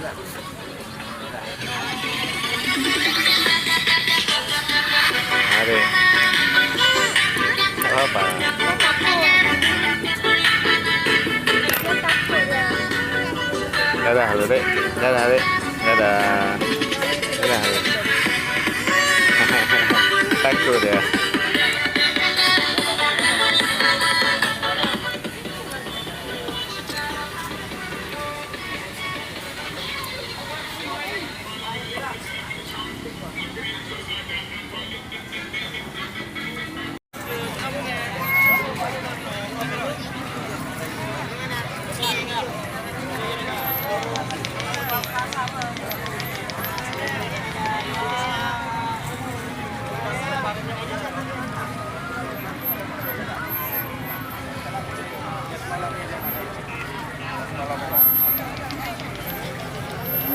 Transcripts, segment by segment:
Ada. Tak apa. Dadah lu dek. Dadah dek. Dadah. Dadah. Takut ya.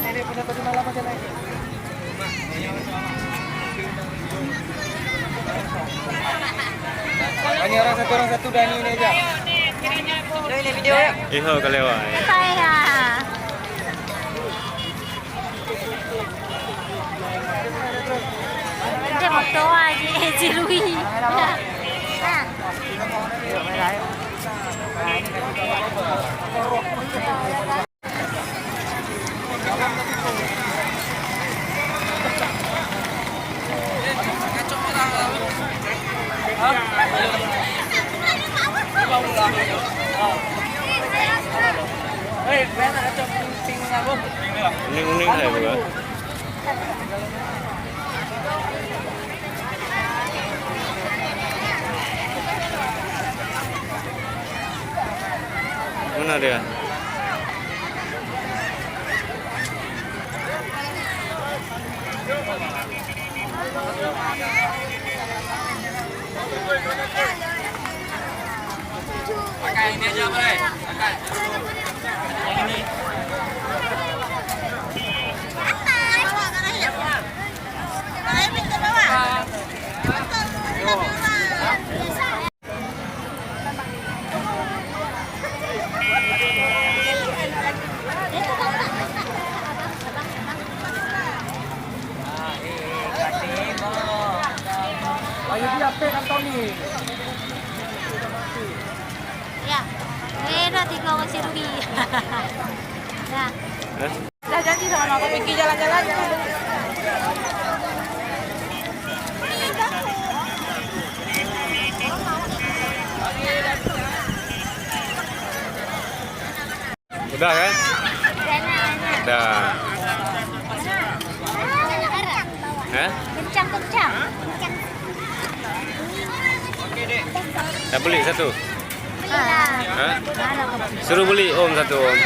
Ini punya tadi malam aja naik. Ini orang satu Dani ini aja. Ini video ya. Iho kalewa. Saya. Dia mau doa aja Jirui. Uning-uning saya bukan. Mana dia? Pakai ini aja boleh. Pakai. Yang ini. Ayo dia kan Tony. Ya. Nanti kau kasih rugi. Ya. Dah janji sama aku pergi jalan-jalan. Udah kan? Udah. Hah? Kencang. Tak beli satu? Hah? Hah? Suruh beli om satu om.